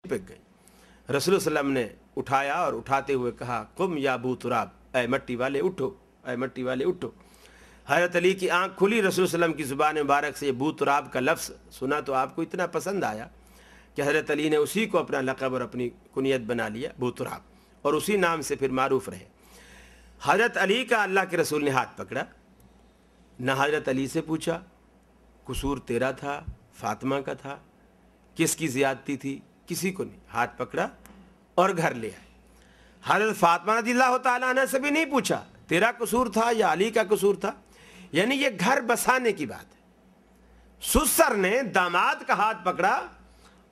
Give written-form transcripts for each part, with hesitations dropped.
Pick गई। रसूल सल्लम ने उठाया और उठाते हुए कहा, कुम या अबू तुराब, ऐ मट्टी वाले उठो, ऐ मट्टी वाले उठो। हज़रत अली की आंख खुली, रसूल सल्लम की ज़ुबान मुबारक से बू तुराब का लफ्ज़ सुना तो आपको इतना पसंद आया कि हज़रत अली ने उसी को अपना लक़ब और अपनी कुनियत बना लिया, बू तुराब, और उसी नाम से फिर मारूफ़ रहे। हज़रत अली का अल्लाह के रसूल ने हाथ पकड़ा, न हज़रत अली से पूछा कसूर तेरा था, फ़ातिमा का था, किसकी ज़ियादती थी, किसी को नहीं, हाथ पकड़ा और घर ले आए। हज़रत फ़ातिमा रज़ियल्लाहु तआला अन्हा से भी नहीं पूछा तेरा कसूर था या अली का कसूर था, यानी ये घर बसाने की बात है। सुसर ने दामाद का हाथ पकड़ा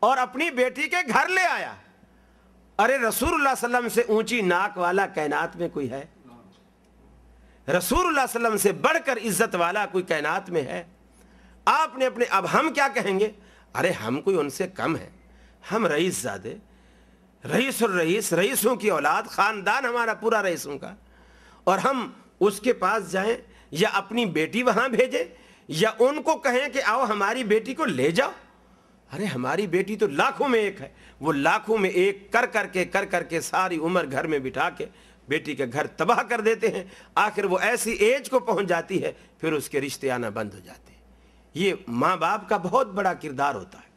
और अपनी बेटी के घर ले आया। अरे रसूलुल्लाह सल्लम से ऊंची नाक वाला कायनात में कोई है? रसूलुल्लाह सल्लम से बढ़कर इज्जत वाला कोई कायनात में है? आपने अपने, अब हम क्या कहेंगे, अरे हम कोई उनसे कम है, हम रईस ज़ादे, रईस और रईस, रईसों की औलाद, ख़ानदान हमारा पूरा रईसों का, और हम उसके पास जाएं या अपनी बेटी वहाँ भेजें या उनको कहें कि आओ हमारी बेटी को ले जाओ? अरे हमारी बेटी तो लाखों में एक है, वो लाखों में एक कर करके सारी उम्र घर में बिठा के बेटी के घर तबाह कर देते हैं। आखिर वो ऐसी एज को पहुंच जाती है फिर उसके रिश्ते आना बंद हो जाते हैं। ये माँ बाप का बहुत बड़ा किरदार होता है।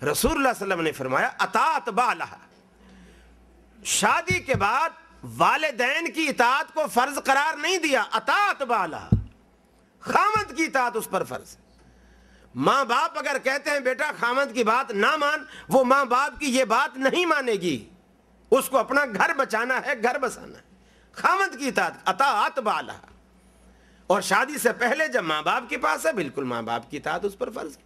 रसूलुल्लाह सल्लल्लाहु अलैहि वसल्लम ने फरमाया अतात बालहा, शादी के बाद वालिदैन की इताअत को फर्ज करार नहीं दिया, अतात बालहा, खामद की इताअत उस पर फर्ज है। माँ बाप अगर कहते हैं बेटा खामद की बात ना मान, वो माँ बाप की ये बात नहीं मानेगी, उसको अपना घर बचाना है, घर बसाना है। खामद की इताअत, अतात बालहा। और शादी से पहले जब माँ बाप के पास है, बिल्कुल माँ बाप की इताअत उस पर फर्ज है।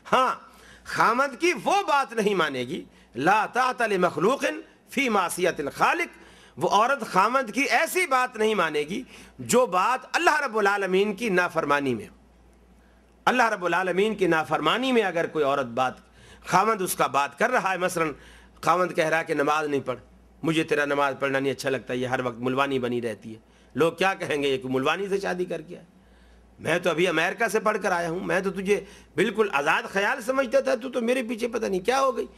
हाँ, खामद की वो बात नहीं मानेगी, ला ताअत लिमखलूकिन फी मासियतिल खालिक, वो औरत खामद की ऐसी बात नहीं मानेगी जो बात अल्लाह रब्बुल आलमीन की नाफरमानी में हो। अल्लाह रब्बुल आलमीन की नाफरमानी में अगर कोई औरत बात, खामद उसका बात कर रहा है, मसलन खामद कह रहा है कि नमाज नहीं पढ़, मुझे तेरा नमाज पढ़ना नहीं अच्छा लगता, ये हर वक्त मुलवानी बनी रहती है, लोग क्या कहेंगे ये मुलवानी से शादी करके आया, मैं तो अभी अमेरिका से पढ़ कर आया हूँ, मैं तो तुझे बिल्कुल आज़ाद ख्याल समझता था, तू तो मेरे पीछे पता नहीं क्या हो गई,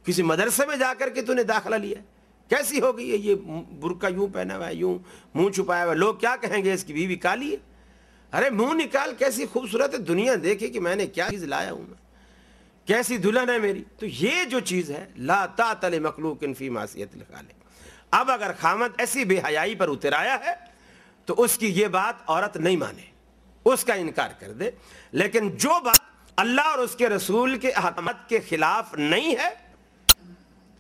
किसी मदरसे में जा कर के तूने दाखिला लिया, कैसी हो गई है ये, बुर्का यूँ पहना हुआ है, यूँ मुँह छुपाया हुआ है, लोग क्या कहेंगे इसकी बीवी काली है। अरे मुँह निकाल, कैसी खूबसूरत है, दुनिया देखे कि मैंने क्या चीज़ लाया हूँ मैं, कैसी दुल्हन है मेरी। तो ये जो चीज़ है ला ताअत लिमखलूकिन फी मासियतिल खालिक। अब अगर खामद ऐसी बेहयाई पर उतर आया है तो उसकी ये बात औरत नहीं माने, उसका इनकार कर दे। लेकिन जो बात अल्लाह और उसके रसूल के अहकामात के खिलाफ नहीं है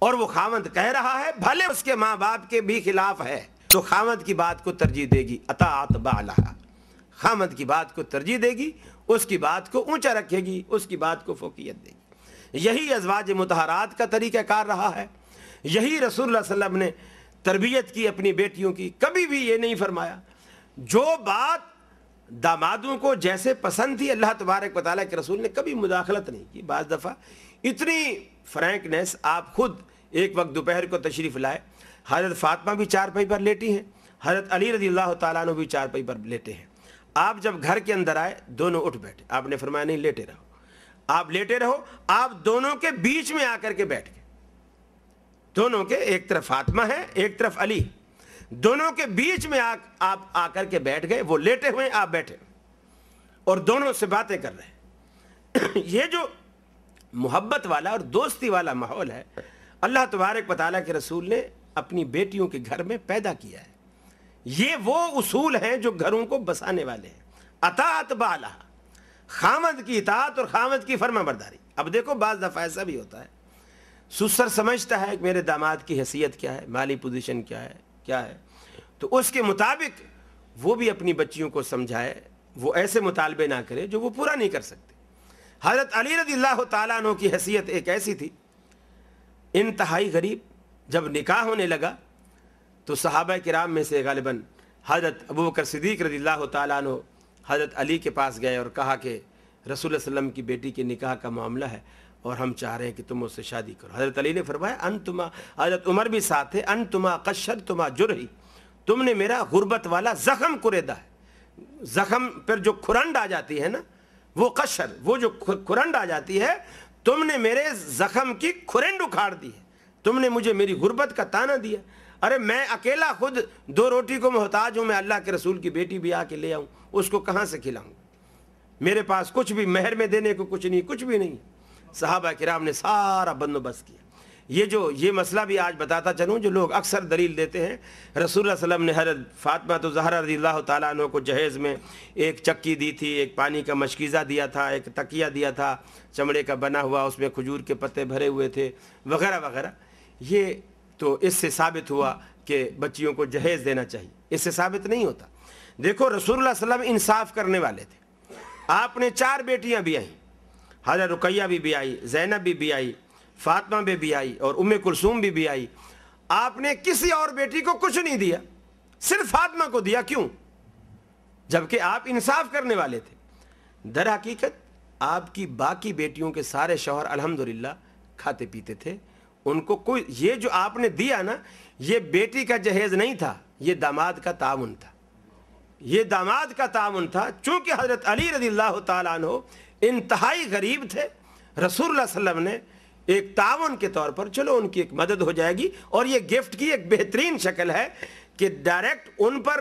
और वो खामद कह रहा है, भले उसके माँ बाप के भी खिलाफ है, तो खामद की बात को तरजीह देगी, अतात बालहा, खामद की बात को तरजीह देगी, उसकी बात को ऊंचा रखेगी, उसकी बात को फोकियत देगी। यही अज़वाज मुतहरात का तरीक़ाकार रहा है, यही रसूलुल्लाह सल्लल्लाहु अलैहि वसल्लम ने तरबियत की अपनी बेटियों की। कभी भी ये नहीं फरमाया, जो बात दामादों को जैसे पसंद थी अल्लाह तबारक व तआला के रसूल ने कभी मुदाखलत नहीं की। बाज़ दफ़ा इतनी फ्रैंकनेस, आप खुद एक वक्त दोपहर को तशरीफ़ लाए, हज़रत फ़ातिमा भी चारपाई पर लेटी हैं, हज़रत अली रज़ियल्लाहु तआला अन्हु भी चारपाई पर लेटे हैं। आप जब घर के अंदर आए दोनों उठ बैठे, आपने फरमाया नहीं लेटे रहो, आप लेटे रहो, आप दोनों के बीच में आकर के बैठ गए, दोनों के, एक तरफ फातिमा है एक तरफ अली, दोनों के बीच में आप आकर के बैठ गए, वो लेटे हुए आप बैठे और दोनों से बातें कर रहे हैं। ये जो मोहब्बत वाला और दोस्ती वाला माहौल है अल्लाह तबारक व तआला के रसूल ने अपनी बेटियों के घर में पैदा किया है। ये वो उसूल हैं जो घरों को बसाने वाले हैं। अतात बाला, खामद की इताअत और खामद की फर्माबरदारी। अब देखो बाज़ दफ़ा ऐसा भी होता है, सुसर समझता है कि मेरे दामाद की हैसियत क्या है, माली पोजीशन क्या है, तो उसके मुताबिक वो भी अपनी बच्चियों को समझाए, वो ऐसे मुतालबे ना करे जो वो पूरा नहीं कर सकते। हज़रत अली रज़ियल्लाहु तआला अन्हु की हैसियत एक ऐसी थी, इंतहाई गरीब, जब निकाह होने लगा तो सहाबा किराम में से गालिबन हज़रत अबू बकर सिद्दीक़ रज़ियल्लाहु तआला अन्हु हज़रत अली के पास गए और कहा कि रसूल सल्लम की बेटी के निकाह का मामला है और हम चाह रहे हैं कि तुम उससे शादी करो। हज़रत अली ने फरमाया अनतुमा, हज़रत उमर भी साथ थे, अनतुमा कशरतुमा जुरही, तुमने मेरा गुर्बत वाला ज़ख़म कुरेदा है, ज़ख़म पर जो खुरंड आ जाती है ना, वो कशर, वो जो खुरंड आ जाती है, तुमने मेरे ज़ख़म की खुरंड उखाड़ दी है। تم نے مجھے میری غربت کا تانا دیا. ارے میں اکیلا خود 2 روٹی کو محتاج ہوں, میں اللہ کے رسول کی بیٹی بھی آ کے لے آؤں, اس کو کہاں سے کھلاؤں؟ میرے پاس کچھ بھی مہر میں دینے کو کچھ نہیں, کچھ بھی نہیں. صحابہ کرام نے سارا بندوبست کیا. یہ مسئلہ بھی آج بتاتا چلوں, جو لوگ اکثر دلیل دیتے ہیں, رسول اللہ صلی اللہ علیہ وسلم نے حضرت فاطمہ تو زہرا رضی اللہ تعالیٰ عنہ کو جہیز میں ایک چکی دی تھی, ایک پانی کا مشکیزہ دیا تھا, ایک تکیہ دیا تھا چمڑے کا بنا ہوا, اس میں کھجور کے پتے بھرے ہوئے تھے وغیرہ وغیرہ. یہ تو اس سے ثابت ہوا کہ بچیوں کو جہیز دینا چاہیے, اس سے ثابت نہیں ہوتا. دیکھو رسول اللہ صلی اللہ علیہ وسلم انصاف کرنے والے تھے. آپ نے 4 بیٹیاں بھی آئیں, حضرت رقیہ بھی آئی, زینب بھی آئی, فاطمہ بھی آئی, اور ام کلثوم بھی آئی. آپ نے کسی اور بیٹی کو کچھ نہیں دیا, صرف فاطمہ کو دیا. کیوں؟ جبکہ آپ انصاف کرنے والے تھے. در حقیقت آپ کی باقی بیٹیوں کے سارے شوہر الحمدللہ کھاتے پیتے تھے, ان کو کوئی, یہ جو آپ نے دیا نا, یہ بیٹی کا جہیز نہیں تھا, یہ داماد کا تعاون تھا. یہ داماد کا تعاون تھا. چونکہ حضرت علی رضی اللہ تعالیٰ عنہ انتہائی غریب تھے, رسول اللہ صلی اللہ علیہ وسلم نے ایک تعاون کے طور پر چلو ان کی ایک مدد ہو جائے گی. اور یہ گفٹ کی ایک بہترین شکل ہے کہ ڈائریکٹ ان پر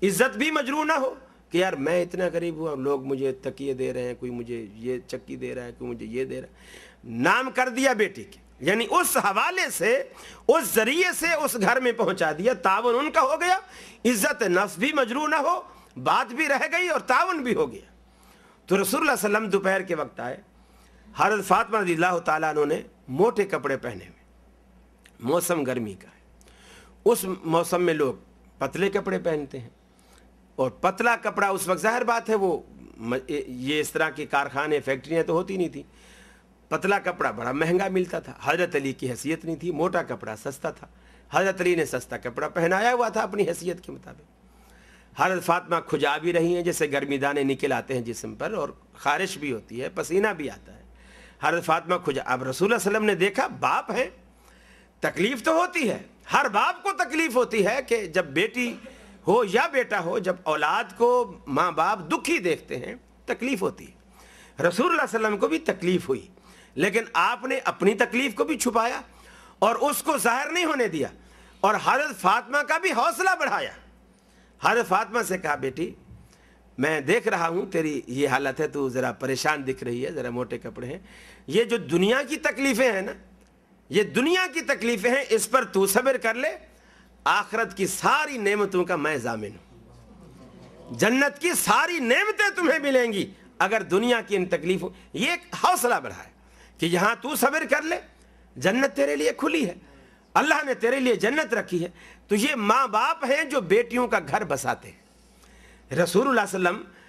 عزت بھی مجروح نہ ہو کہ یار میں اتنا غریب ہوا, لوگ مجھے تکیے دے رہے ہیں, کوئی مجھے یہ چکی دے رہا ہے, کوئی مجھے یہ دے رہا ہے. نام کر دیا بیٹی کے, یعنی اس حوالے سے, اس ذریعے سے اس گھر میں پہنچا دیا. تعاون ان کا ہو گیا, عزت نفس بھی مجروح نہ ہو, بات بھی رہ گئی اور تعاون بھی ہو گیا. تو رسول اللہ صلی اللہ علیہ وسلم دوپہر کے وقت آئے. حضرت فاطمہ رضی اللہ تعالیٰ عنہ نے موٹے کپڑے پہنے ہوئے, موسم گرمی کا ہے, اس موسم میں لوگ پتلے کپڑے پہنتے ہیں, اور پتلا کپڑا اس وقت ظاہر بات ہے وہ یہ اس طرح کے کارخانے فیکٹریاں تو ہوتی نہیں تھی, پتلا کپڑا بڑا مہنگا ملتا تھا. حضرت علی کی حیثیت نہیں تھی, موٹا کپڑا سستا تھا, حضرت علی نے سستا کپڑا پہنایا ہوا تھا اپنی حیثیت کے مطابق. حضرت فاطمہ کھجا بھی رہی ہیں, جیسے گرمی دانے نکل آتے ہیں جسم پر, اور خارش بھی ہوتی ہے, پسینہ بھی آتا ہے. حضرت فاطمہ کھجا. اب رسول اللہ صلی اللہ علیہ وسلم نے دیکھا باپ ہے, تکلیف تو ہوتی ہے, ہر باپ کو تکلیف ہوتی ہے کہ جب بیٹی ہو یا بیٹا ہو, جب اولاد کو ماں باپ دکھی دیکھتے ہیں تکلیف ہوتی ہے. رسول اللہ صلی اللہ علیہ وسلم کو بھی تکلیف ہوئی, لیکن آپ نے اپنی تکلیف کو بھی چھپایا اور اس کو ظاہر نہیں ہونے دیا, اور حضرت فاطمہ کا بھی حوصلہ بڑھایا. حضرت فاطمہ سے کہا بیٹی میں دیکھ رہا ہوں تیری یہ حالت ہے, تو ذرا پریشان دکھ رہی ہے, ذرا موٹے کپڑے ہیں, یہ جو دنیا کی تکلیفیں ہیں نا, یہ دنیا کی تکلیفیں ہیں, اس پر تو صبر کر لے, آخرت کی ساری نعمتوں کا میں ضامن ہوں, جنت کی ساری نعمتیں تمہیں ملیں گی اگر دنیا کی ان تکلیفوں. یہ ایک حوصلہ بڑھا ہے کہ یہاں تو صبر کر لے, جنت تیرے لیے کھلی ہے, اللہ نے تیرے لیے جنت رکھی ہے. تو یہ ماں باپ ہیں جو بیٹیوں کا گھر بساتے ہیں. رسول اللہ صلی اللہ علیہ وسلم